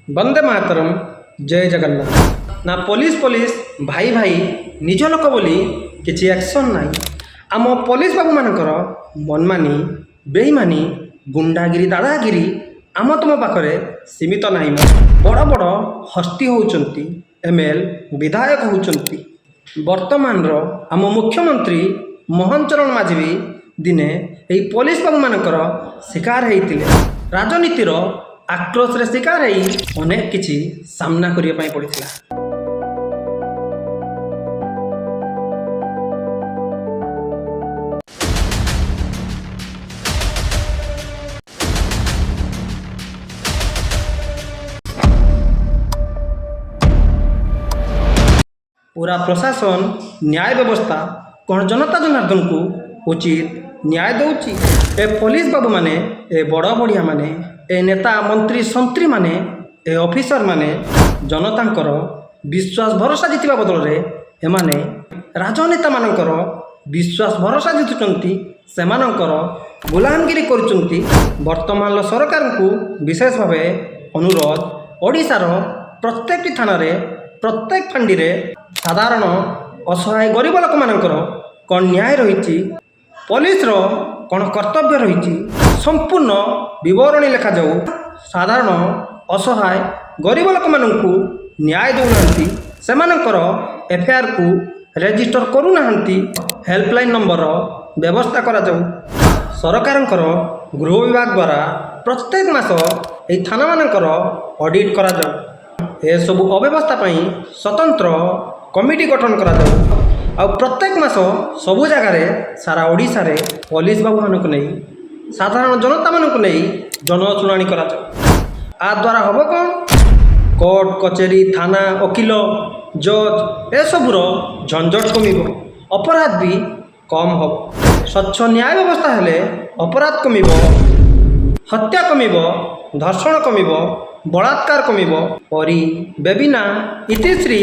वंदे मातरम। जय जगन्नाथ। ना police police भाई भाई निज लोक बोली किसी एक्शन नाई। आम पुलिस बाबू मानकर मनमानी बेईमानी गुंडागिरी दादागिरी आम तुम पाखरे सीमित नहीं। बड़ बड़ हस्ती होउचंती एमएल विधायक होउचंती। वर्तमान आम मुख्यमंत्री मोहन चरण माझी भी दिने यही पुलिस बाबू मानकर शिकार होइतिले। राजनीतिर आक्रोश रे शिकार होई अनेक किछि सामना करिया पई पड़िथिला। पूरा प्रशासन न्याय व्यवस्था कौन जनता जनार्दन को उचित न्याय दौची। ए पुलिस बाबू माने ए बड़ बड़िया माने ए नेता मंत्री संत्री माने ए ऑफिसर माने जनतांकर विश्वास भरोसा जितिबा बदल रे एमाने राजनेता मानकर विश्वास भरोसा जितुचंती सेमानकर गुलामगिरी करुचंती। वर्तमान सरकार को विशेष भाव अनुरोध ओडिशार प्रत्येक थाना रे प्रत्येक फांडी रे साधारण असहाय गरीब लोक मानकर कौन न्याय रही पुलिस कौन कर्तव्य रही संपूर्ण विवरणी लिखा जाऊ। साधारण असहाय गरीब लोक मानू न्याय देना सेमानकर एफआईआर को रेजिस्टर करूना हेल्पलाइन नंबर व्यवस्था करा जाऊ। सरकारंकर गृह विभाग द्वारा प्रत्येक मास यह थाना मानकर ऑडिट करा जाऊ। ए सबु अव्यवस्था पई स्वतंत्र कमिटी गठन करा जाऊ। आ प्रत्येक मास सबु जगार सारा ओडिशा रे पुलिस बाबू मानक नहीं साधारण जनता मानक नहीं जनशुणाणी करा जाऊ। आ द्वारा हम कौन कोर्ट कचेरी थाना वकिल जज ए सबुर झंझट कमिब अपराध भी कम हम। स्वच्छ न्याय व्यवस्था हेले अपराध कमिब हत्या कमिब धर्षण कमिब बलात्कार कमिब। परी बेबिना इतिश्री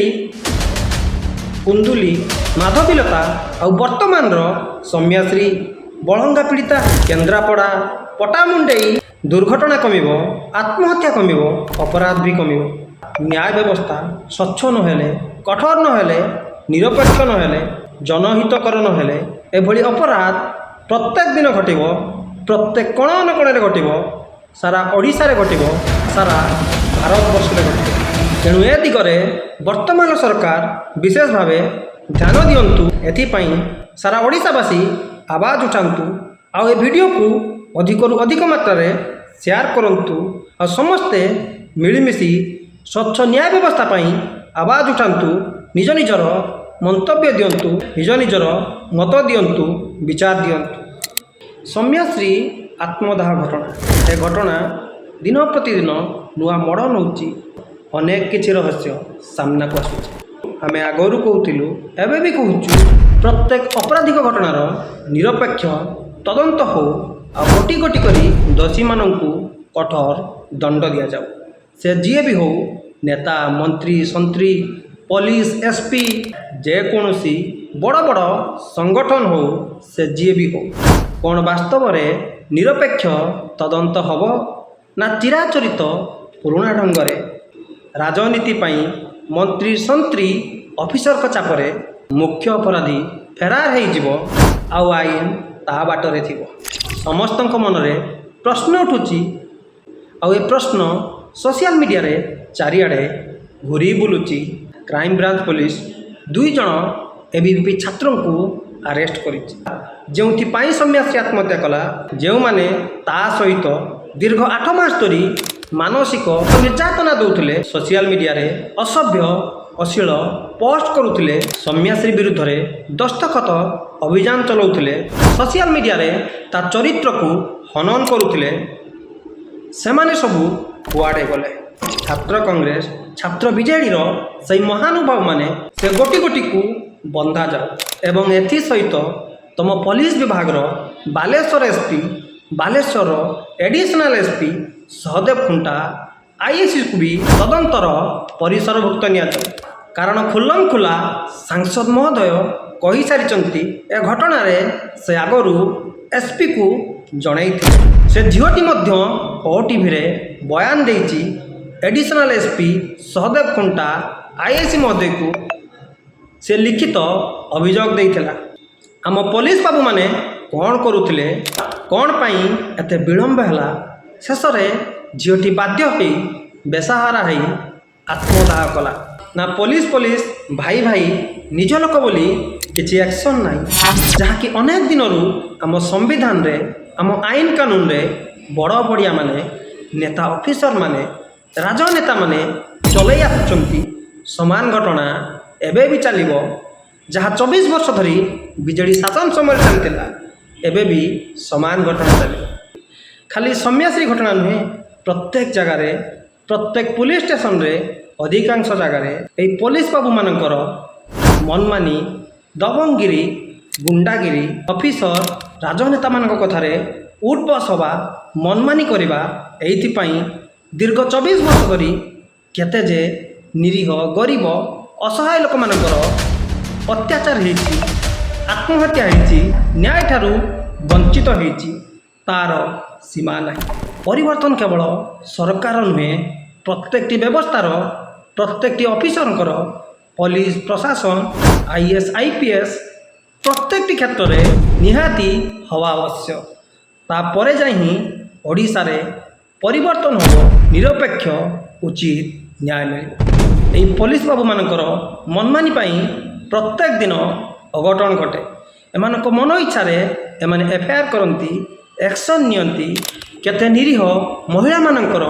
कुंदुली माधवीलता और वर्तमान सौम्याश्री बलंगा पीड़िता केन्द्रापड़ा पटामुंडेई दुर्घटना कमिब आत्महत्या कमिब अपराध भी कमिब। न्याय व्यवस्था स्वच्छ नहेले कठोर नहेले निरपेक्ष नहेले जनहितकर नहेले एभली अपराध प्रत्येक दिन घटिब प्रत्येक कोण अनुकोण घटिब सारा ओडिशा रे घटिब सारा भारतवर्ष में घटिब। तेणु ए दिगरे वर्तमान सरकार विशेष भाव ध्यान दिंतु एथिपाई सारा ओडिशावासी आवाज उठातु आ वीडियो को अधिक अधिक मात्रा रे शेयर करंतु आ समस्ते मिलमिशि स्वच्छ न्याय व्यवस्था पाई आवाज उठातु निज निजर मंतव्य दिंतु निज निजर मत दिंतु विचार दिंतु। सौम्याश्री आत्मदाह घटना ए घटना दिन प्रतिदिन नुआ मोड़ नौची अनेक किछि रहस्य सामना को आसुछि। आम आगरू कहूँ एवं भी कहूँ प्रत्येक आपराधिक घटनार निरपेक्ष तदंत हो आ गोटी गोटी करी दोषी मानू कठोर दंड दि जाऊ। से जी भी हो नेता मंत्री संत्री पुलिस एसपी जेकोसी बड़ बड़ संगठन हो से जी भी हो कौन वास्तव में निरपेक्ष तदंत हब ना चिराचरित पुराणा ढंगरे राजनीति पाई मंत्री संत्री ऑफिसर चापरे मुख्य अपराधी फेरार हो आउ आईन ता बाटरे थी। समस्त मनरे प्रश्न उठुची आउ ए प्रश्न सोशल मीडिया रे चारिआडे घूरी बुलुची। क्राइम ब्रांच पुलिस 2 जन एबीवीपी छात्रों को अरेस्ट करी सौम्याश्री आत्महत्या कला जो माने ता सहित दीर्घ 8 मास धरी मानसिक निर्यातना दौले सोशल मीडिया रे असभ्य अश्लील पोस्ट करुले सौम्याश्री विरुद्ध में दस्तखत अभियान चलाउले सोशल मीडिया रे ता चरित्र को हनन करुले सेमाने सबू कुआडे गले। छात्र कांग्रेस छात्र बीजेडी से महानुभाव माने से गोटी गोटी को बंधा जाऊ एवं एथि सहित तुम पुलिस विभाग Baleswar SP Baleswar additional SP Sahadev Khunta IAC को भी तदंतर परिसरभुक्त नि कारण खुल्लम खुला सांसद महोदय कही सारी ए घटन से आगरू एसपी को जन से झीटी ओटीवी बयान देती additional SP Sahadev Khunta IAC महोदय को से लिखित अभियोग देइथिला। आम पुलिस बाबू माने कौन करुथिले, कौन पाई एते विलंब हैला, शेष में झीटी बाध्य हो बेसहारा हो आत्मदाह कला। ना पुलिस भाई भाई निज लोक बोली किसी एक्शन ना, जहाँकि अनेक दिन आम संविधान रे आम आईन कानून रे बड़ बड़िया माने नेता ऑफिसर माने राजनेता माने चलई आसुचंती समान घटना एबे भी चलिबो, जहाँ 24 वर्ष धरी बीजेडी शासन समय चलता एबे भी समान घटना चलिबो। खाली सौम्याश्री घटना नुहे, प्रत्येक जगार प्रत्येक पुलिस स्टेशन रे अधिकांश जगार ये पुलिस बाबू मानकर मनमानी दबंगिरी गुंडागिरी ऑफिसर राजनेता मानक कथारे उठ बस हवा मनमानी करवा एइथिपाई दीर्घ 24 वर्ष धरी केते जे निरीह गरीब असहाय लोक मानकर अत्याचार होइछि, आत्महत्या होइछि, न्याय ठारू वंचित होइछि, तार सीमा नहीं। परिवर्तन केवल सरकार नुहे, प्रत्येकटी व्यवस्थार प्रत्येकटी ऑफिसर पुलिस प्रशासन आईएएस आईपीएस प्रत्येकटी क्षेत्र में निहाती हवा आवश्यक। तापर जाही ओडिशा रे परिवर्तन हो, निरपेक्ष उचित न्याय मिल। यही पुलिस बाबू मानकर मनमानी पाई प्रत्येक दिन अघटन घटे। एमानक मन इच्छा एमाने एफआईआर करती, एक्शन नियंती, केते निरीह महिला मानकर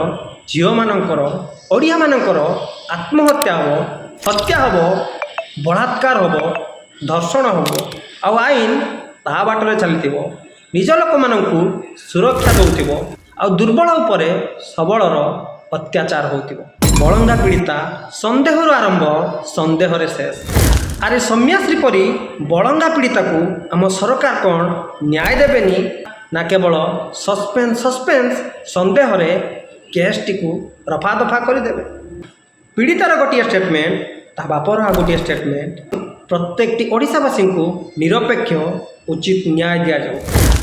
झील मानकर ओडिया मानकर आत्महत्या हो, हत्या हो, बलात्कार हो, धर्षण हो, आउ आईन ता बाटर चली निज लोक मानू सुरक्षा दौथिबो, आउ दुर्बल उपरे सबलर अत्याचार होतिबो। बलंगा पीड़िता संदेह आरंभ संदेह शेष। अरे सौम्याश्री परी बलंगा पीड़िता को आम सरकार कौन न्याय देवेनी, ना केवल सस्पेंस संदेह केस टी को रफा दफा करदेवे। पीड़ितार गोटे स्टेटमेंट, ता बापर गोटे स्टेटमेंट, प्रत्येकटी ओडिशावासी को निरपेक्ष उचित न्याय दि जाऊ।